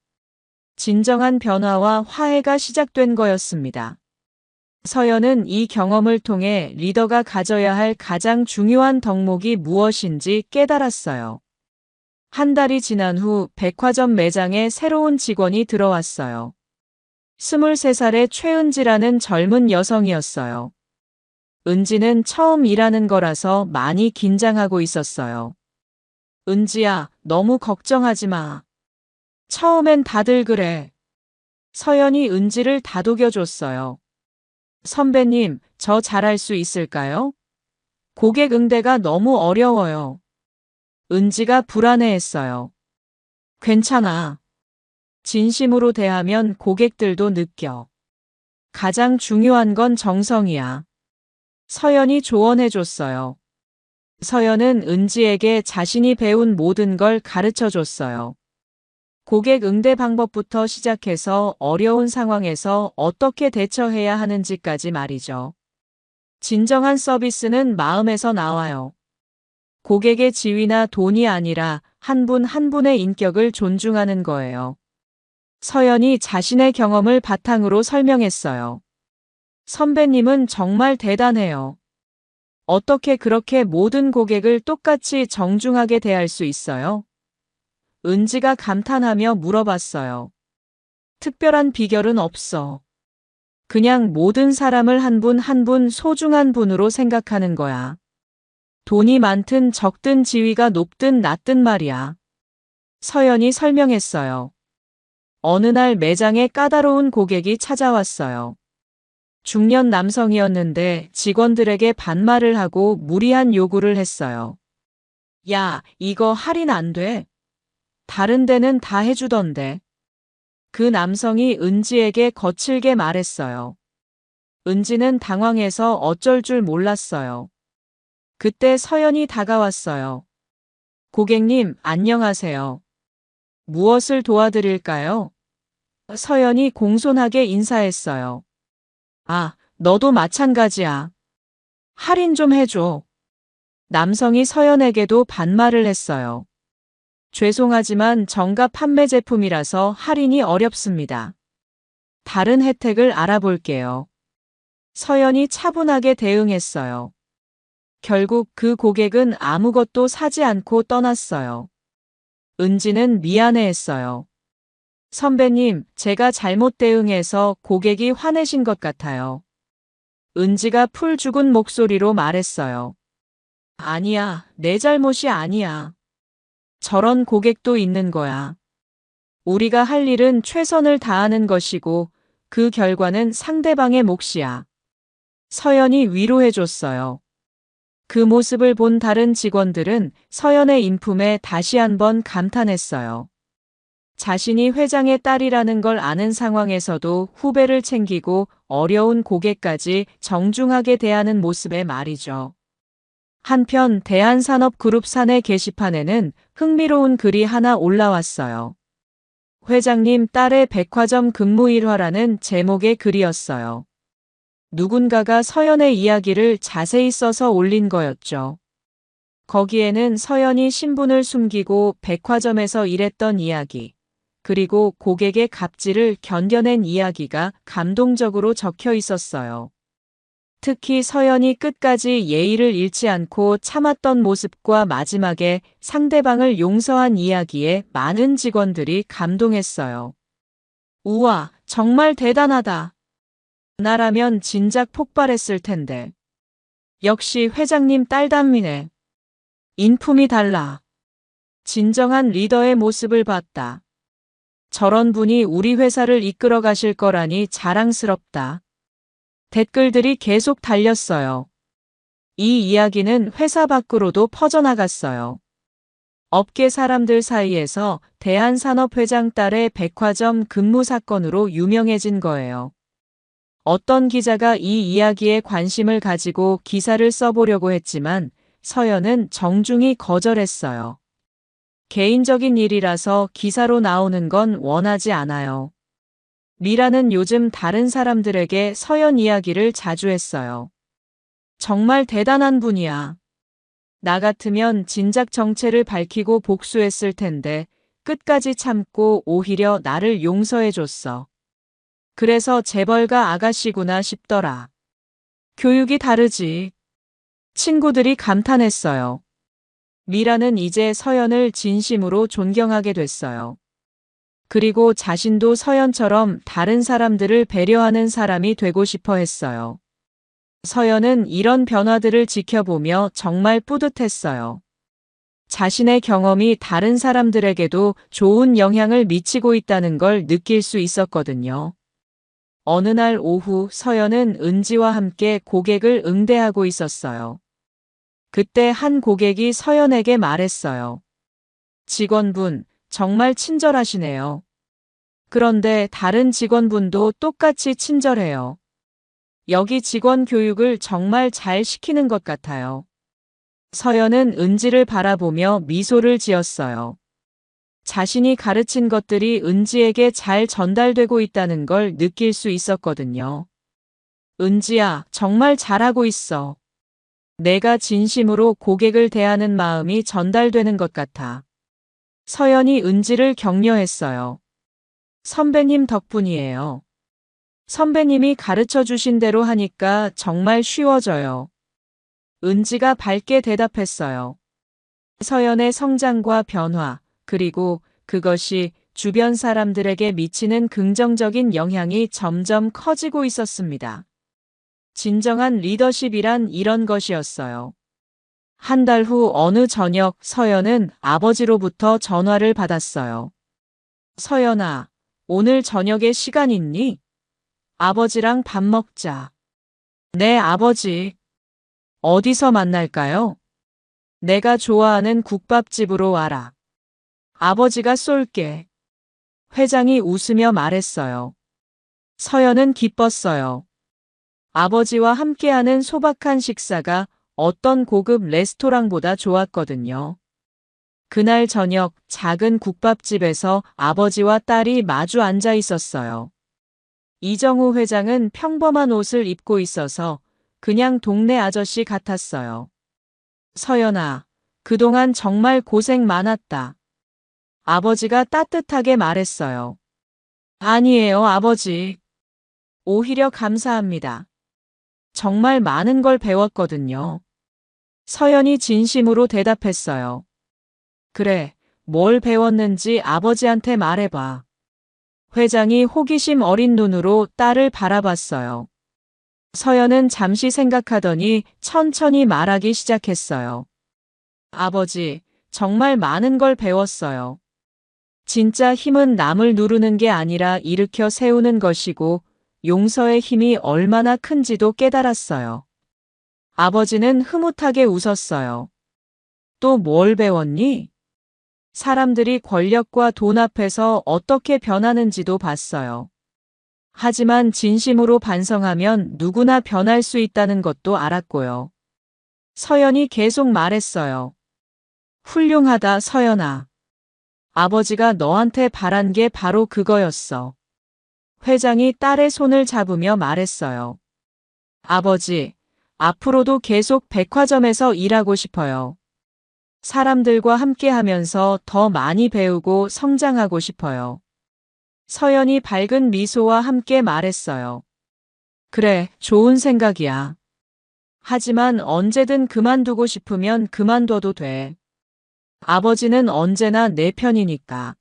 진정한 변화와 화해가 시작된 거였습니다. 서연은 이 경험을 통해 리더가 가져야 할 가장 중요한 덕목이 무엇인지 깨달았어요. 한 달이 지난 후 백화점 매장에 새로운 직원이 들어왔어요. 23살의 최은지라는 젊은 여성이었어요. 은지는 처음 일하는 거라서 많이 긴장하고 있었어요. 은지야, 너무 걱정하지 마. 처음엔 다들 그래. 서연이 은지를 다독여줬어요. 선배님, 저 잘할 수 있을까요? 고객 응대가 너무 어려워요. 은지가 불안해했어요. 괜찮아. 진심으로 대하면 고객들도 느껴. 가장 중요한 건 정성이야. 서연이 조언해줬어요. 서연은 은지에게 자신이 배운 모든 걸 가르쳐 줬어요. 고객 응대 방법부터 시작해서 어려운 상황에서 어떻게 대처해야 하는지까지 말이죠. 진정한 서비스는 마음에서 나와요. 고객의 지위나 돈이 아니라 한 분 한 분의 인격을 존중하는 거예요. 서연이 자신의 경험을 바탕으로 설명했어요. 선배님은 정말 대단해요. 어떻게 그렇게 모든 고객을 똑같이 정중하게 대할 수 있어요? 은지가 감탄하며 물어봤어요. 특별한 비결은 없어. 그냥 모든 사람을 한 분 한 분 소중한 분으로 생각하는 거야. 돈이 많든 적든 지위가 높든 낮든 말이야. 서연이 설명했어요. 어느 날 매장에 까다로운 고객이 찾아왔어요. 중년 남성이었는데 직원들에게 반말을 하고 무리한 요구를 했어요. 야, 이거 할인 안 돼. 다른 데는 다 해주던데. 그 남성이 은지에게 거칠게 말했어요. 은지는 당황해서 어쩔 줄 몰랐어요. 그때 서연이 다가왔어요. 고객님, 안녕하세요. 무엇을 도와드릴까요? 서연이 공손하게 인사했어요. 아, 너도 마찬가지야. 할인 좀 해줘. 남성이 서연에게도 반말을 했어요. 죄송하지만 정가 판매 제품이라서 할인이 어렵습니다. 다른 혜택을 알아볼게요. 서연이 차분하게 대응했어요. 결국 그 고객은 아무것도 사지 않고 떠났어요. 은지는 미안해했어요. 선배님, 제가 잘못 대응해서 고객이 화내신 것 같아요. 은지가 풀 죽은 목소리로 말했어요. 아니야, 내 잘못이 아니야. 저런 고객도 있는 거야. 우리가 할 일은 최선을 다하는 것이고 그 결과는 상대방의 몫이야. 서연이 위로해줬어요. 그 모습을 본 다른 직원들은 서연의 인품에 다시 한번 감탄했어요. 자신이 회장의 딸이라는 걸 아는 상황에서도 후배를 챙기고 어려운 고객까지 정중하게 대하는 모습에 말이죠. 한편 대한산업그룹 사내 게시판에는 흥미로운 글이 하나 올라왔어요. 회장님 딸의 백화점 근무 일화라는 제목의 글이었어요. 누군가가 서연의 이야기를 자세히 써서 올린 거였죠. 거기에는 서연이 신분을 숨기고 백화점에서 일했던 이야기, 그리고 고객의 갑질을 견뎌낸 이야기가 감동적으로 적혀 있었어요. 특히 서연이 끝까지 예의를 잃지 않고 참았던 모습과 마지막에 상대방을 용서한 이야기에 많은 직원들이 감동했어요. 우와, 정말 대단하다. 나라면 진작 폭발했을 텐데. 역시 회장님 딸답이네. 인품이 달라. 진정한 리더의 모습을 봤다. 저런 분이 우리 회사를 이끌어 가실 거라니 자랑스럽다. 댓글들이 계속 달렸어요. 이 이야기는 회사 밖으로도 퍼져나갔어요. 업계 사람들 사이에서 대한산업회장 딸의 백화점 근무 사건으로 유명해진 거예요. 어떤 기자가 이 이야기에 관심을 가지고 기사를 써보려고 했지만 서연은 정중히 거절했어요. 개인적인 일이라서 기사로 나오는 건 원하지 않아요. 미라는 요즘 다른 사람들에게 서연 이야기를 자주 했어요. 정말 대단한 분이야. 나 같으면 진작 정체를 밝히고 복수했을 텐데 끝까지 참고 오히려 나를 용서해줬어. 그래서 재벌가 아가씨구나 싶더라. 교육이 다르지. 친구들이 감탄했어요. 미라는 이제 서연을 진심으로 존경하게 됐어요. 그리고 자신도 서연처럼 다른 사람들을 배려하는 사람이 되고 싶어 했어요. 서연은 이런 변화들을 지켜보며 정말 뿌듯했어요. 자신의 경험이 다른 사람들에게도 좋은 영향을 미치고 있다는 걸 느낄 수 있었거든요. 어느 날 오후 서연은 은지와 함께 고객을 응대하고 있었어요. 그때 한 고객이 서연에게 말했어요. 직원분, 정말 친절하시네요. 그런데 다른 직원분도 똑같이 친절해요. 여기 직원 교육을 정말 잘 시키는 것 같아요. 서연은 은지를 바라보며 미소를 지었어요. 자신이 가르친 것들이 은지에게 잘 전달되고 있다는 걸 느낄 수 있었거든요. 은지야, 정말 잘하고 있어. 내가 진심으로 고객을 대하는 마음이 전달되는 것 같아. 서연이 은지를 격려했어요. 선배님 덕분이에요. 선배님이 가르쳐 주신 대로 하니까 정말 쉬워져요. 은지가 밝게 대답했어요. 서연의 성장과 변화, 그리고 그것이 주변 사람들에게 미치는 긍정적인 영향이 점점 커지고 있었습니다. 진정한 리더십이란 이런 것이었어요. 한 달 후 어느 저녁 서연은 아버지로부터 전화를 받았어요. 서연아, 오늘 저녁에 시간 있니? 아버지랑 밥 먹자. 네, 아버지. 어디서 만날까요? 내가 좋아하는 국밥집으로 와라. 아버지가 쏠게. 회장이 웃으며 말했어요. 서연은 기뻤어요. 아버지와 함께하는 소박한 식사가 어떤 고급 레스토랑보다 좋았거든요. 그날 저녁 작은 국밥집에서 아버지와 딸이 마주 앉아 있었어요. 이정우 회장은 평범한 옷을 입고 있어서 그냥 동네 아저씨 같았어요. 서연아, 그동안 정말 고생 많았다. 아버지가 따뜻하게 말했어요. 아니에요, 아버지. 오히려 감사합니다. 정말 많은 걸 배웠거든요. 서연이 진심으로 대답했어요. 그래, 뭘 배웠는지 아버지한테 말해봐. 회장이 호기심 어린 눈으로 딸을 바라봤어요. 서연은 잠시 생각하더니 천천히 말하기 시작했어요. 아버지, 정말 많은 걸 배웠어요. 진짜 힘은 남을 누르는 게 아니라 일으켜 세우는 것이고 용서의 힘이 얼마나 큰지도 깨달았어요. 아버지는 흐뭇하게 웃었어요. 또 뭘 배웠니? 사람들이 권력과 돈 앞에서 어떻게 변하는지도 봤어요. 하지만 진심으로 반성하면 누구나 변할 수 있다는 것도 알았고요. 서연이 계속 말했어요. 훌륭하다, 서연아. 아버지가 너한테 바란 게 바로 그거였어. 회장이 딸의 손을 잡으며 말했어요. 아버지, 앞으로도 계속 백화점에서 일하고 싶어요. 사람들과 함께 하면서 더 많이 배우고 성장하고 싶어요. 서연이 밝은 미소와 함께 말했어요. 그래, 좋은 생각이야. 하지만 언제든 그만두고 싶으면 그만둬도 돼. 아버지는 언제나 내 편이니까.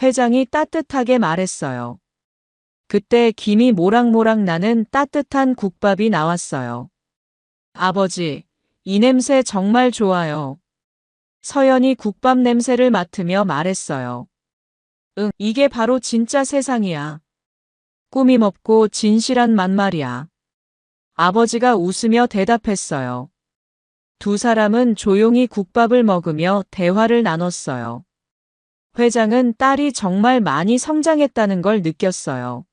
회장이 따뜻하게 말했어요. 그때 김이 모락모락 나는 따뜻한 국밥이 나왔어요. 아버지, 이 냄새 정말 좋아요. 서연이 국밥 냄새를 맡으며 말했어요. 응, 이게 바로 진짜 세상이야. 꾸밈 없고 진실한 맛 말이야. 아버지가 웃으며 대답했어요. 두 사람은 조용히 국밥을 먹으며 대화를 나눴어요. 회장은 딸이 정말 많이 성장했다는 걸 느꼈어요.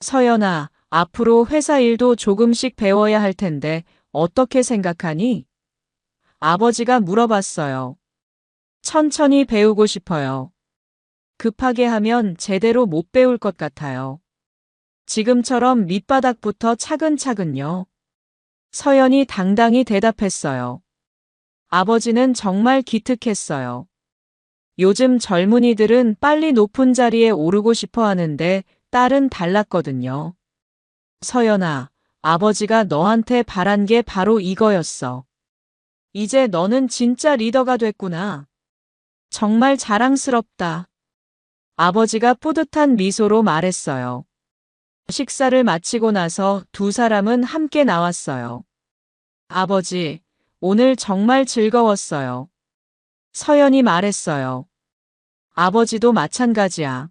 서연아, 앞으로 회사 일도 조금씩 배워야 할 텐데 어떻게 생각하니? 아버지가 물어봤어요. 천천히 배우고 싶어요. 급하게 하면 제대로 못 배울 것 같아요. 지금처럼 밑바닥부터 차근차근요. 서연이 당당히 대답했어요. 아버지는 정말 기특했어요. 요즘 젊은이들은 빨리 높은 자리에 오르고 싶어 하는데 딸은 달랐거든요. 서연아, 아버지가 너한테 바란 게 바로 이거였어. 이제 너는 진짜 리더가 됐구나. 정말 자랑스럽다. 아버지가 뿌듯한 미소로 말했어요. 식사를 마치고 나서 두 사람은 함께 나왔어요. 아버지, 오늘 정말 즐거웠어요. 서연이 말했어요. 아버지도 마찬가지야.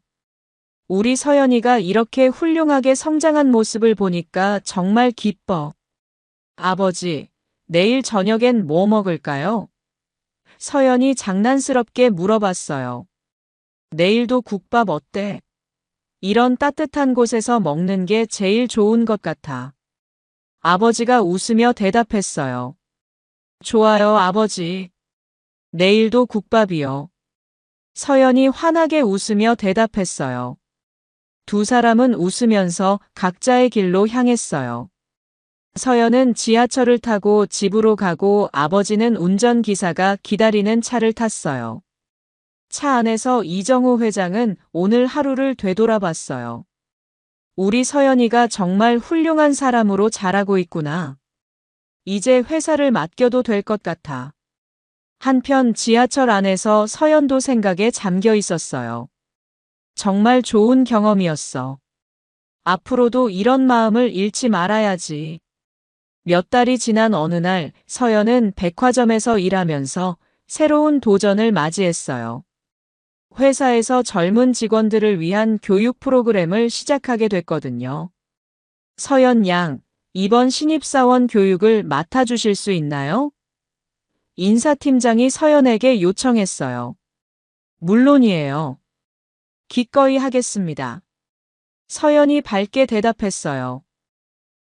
우리 서연이가 이렇게 훌륭하게 성장한 모습을 보니까 정말 기뻐. 아버지, 내일 저녁엔 뭐 먹을까요? 서연이 장난스럽게 물어봤어요. 내일도 국밥 어때? 이런 따뜻한 곳에서 먹는 게 제일 좋은 것 같아. 아버지가 웃으며 대답했어요. 좋아요, 아버지. 내일도 국밥이요. 서연이 환하게 웃으며 대답했어요. 두 사람은 웃으면서 각자의 길로 향했어요. 서연은 지하철을 타고 집으로 가고 아버지는 운전기사가 기다리는 차를 탔어요. 차 안에서 이정호 회장은 오늘 하루를 되돌아봤어요. 우리 서연이가 정말 훌륭한 사람으로 자라고 있구나. 이제 회사를 맡겨도 될 것 같아. 한편 지하철 안에서 서연도 생각에 잠겨 있었어요. 정말 좋은 경험이었어. 앞으로도 이런 마음을 잃지 말아야지. 몇 달이 지난 어느 날 서연은 백화점에서 일하면서 새로운 도전을 맞이했어요. 회사에서 젊은 직원들을 위한 교육 프로그램을 시작하게 됐거든요. 서연 양, 이번 신입사원 교육을 맡아주실 수 있나요? 인사팀장이 서연에게 요청했어요. 물론이에요. 기꺼이 하겠습니다. 서연이 밝게 대답했어요.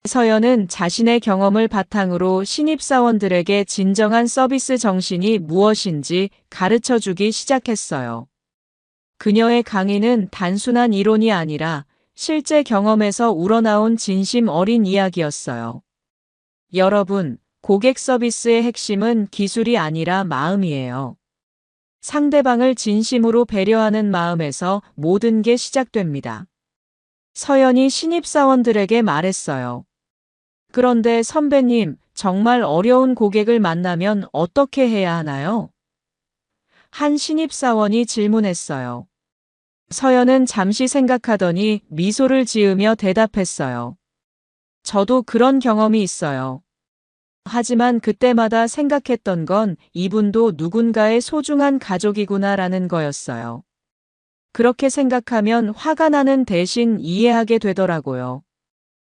서연은 자신의 경험을 바탕으로 신입사원들에게 진정한 서비스 정신이 무엇인지 가르쳐 주기 시작했어요. 그녀의 강의는 단순한 이론이 아니라 실제 경험에서 우러나온 진심 어린 이야기였어요. 여러분, 고객 서비스의 핵심은 기술이 아니라 마음이에요. 상대방을 진심으로 배려하는 마음에서 모든 게 시작됩니다. 서연이 신입사원들에게 말했어요. 그런데 선배님, 정말 어려운 고객을 만나면 어떻게 해야 하나요? 한 신입사원이 질문했어요. 서연은 잠시 생각하더니 미소를 지으며 대답했어요. 저도 그런 경험이 있어요. 하지만 그때마다 생각했던 건 이분도 누군가의 소중한 가족이구나라는 거였어요. 그렇게 생각하면 화가 나는 대신 이해하게 되더라고요.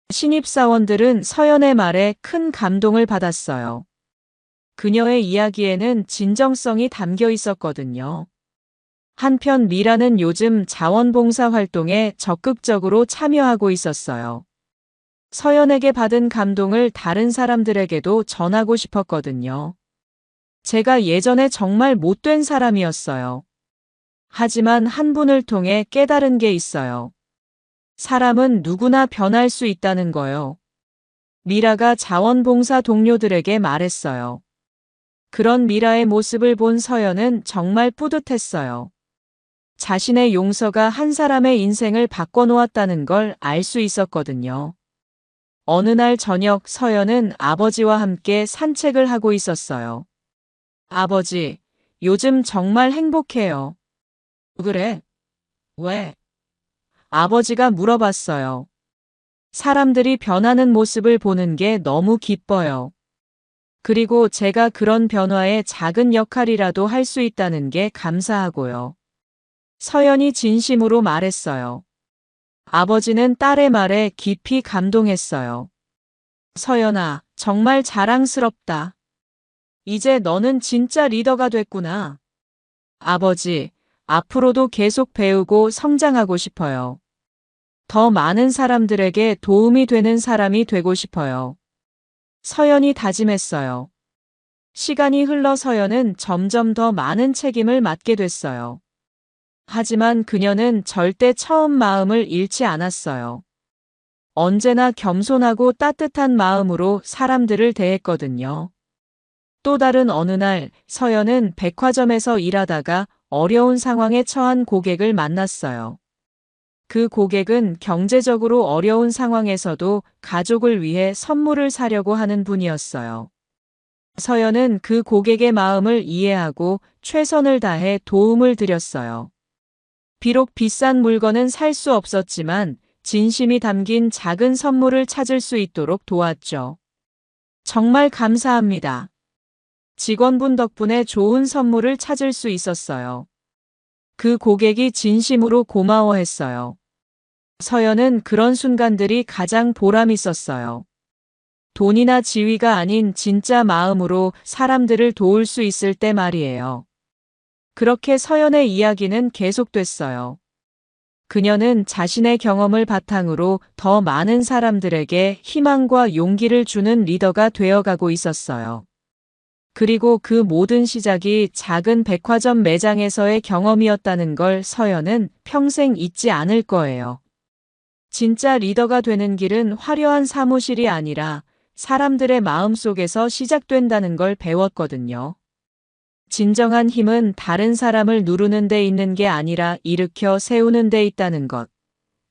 신입사원들은 서연의 말에 큰 감동을 받았어요. 그녀의 이야기에는 진정성이 담겨 있었거든요. 한편 미라는 요즘 자원봉사 활동에 적극적으로 참여하고 있었어요. 서연에게 받은 감동을 다른 사람들에게도 전하고 싶었거든요. 제가 예전에 정말 못된 사람이었어요. 하지만 한 분을 통해 깨달은 게 있어요. 사람은 누구나 변할 수 있다는 거요. 미라가 자원봉사 동료들에게 말했어요. 그런 미라의 모습을 본 서연은 정말 뿌듯했어요. 자신의 용서가 한 사람의 인생을 바꿔놓았다는 걸 알 수 있었거든요. 어느 날 저녁 서연은 아버지와 함께 산책을 하고 있었어요. 아버지, 요즘 정말 행복해요. 그래? 왜? 아버지가 물어봤어요. 사람들이 변하는 모습을 보는 게 너무 기뻐요. 그리고 제가 그런 변화에 작은 역할이라도 할 수 있다는 게 감사하고요. 서연이 진심으로 말했어요. 아버지는 딸의 말에 깊이 감동했어요. 서연아, 정말 자랑스럽다. 이제 너는 진짜 리더가 됐구나. 아버지, 앞으로도 계속 배우고 성장하고 싶어요. 더 많은 사람들에게 도움이 되는 사람이 되고 싶어요. 서연이 다짐했어요. 시간이 흘러 서연은 점점 더 많은 책임을 맡게 됐어요. 하지만 그녀는 절대 처음 마음을 잃지 않았어요. 언제나 겸손하고 따뜻한 마음으로 사람들을 대했거든요. 또 다른 어느 날 서연은 백화점에서 일하다가 어려운 상황에 처한 고객을 만났어요. 그 고객은 경제적으로 어려운 상황에서도 가족을 위해 선물을 사려고 하는 분이었어요. 서연은 그 고객의 마음을 이해하고 최선을 다해 도움을 드렸어요. 비록 비싼 물건은 살 수 없었지만 진심이 담긴 작은 선물을 찾을 수 있도록 도왔죠. 정말 감사합니다. 직원분 덕분에 좋은 선물을 찾을 수 있었어요. 그 고객이 진심으로 고마워했어요. 서연은 그런 순간들이 가장 보람 있었어요. 돈이나 지위가 아닌 진짜 마음으로 사람들을 도울 수 있을 때 말이에요. 그렇게 서연의 이야기는 계속됐어요. 그녀는 자신의 경험을 바탕으로 더 많은 사람들에게 희망과 용기를 주는 리더가 되어가고 있었어요. 그리고 그 모든 시작이 작은 백화점 매장에서의 경험이었다는 걸 서연은 평생 잊지 않을 거예요. 진짜 리더가 되는 길은 화려한 사무실이 아니라 사람들의 마음속에서 시작된다는 걸 배웠거든요. 진정한 힘은 다른 사람을 누르는 데 있는 게 아니라 일으켜 세우는 데 있다는 것.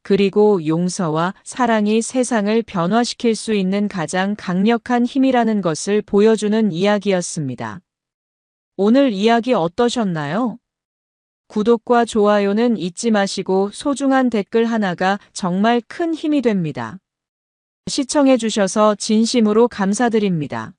그리고 용서와 사랑이 세상을 변화시킬 수 있는 가장 강력한 힘이라는 것을 보여주는 이야기였습니다. 오늘 이야기 어떠셨나요? 구독과 좋아요는 잊지 마시고 소중한 댓글 하나가 정말 큰 힘이 됩니다. 시청해주셔서 진심으로 감사드립니다.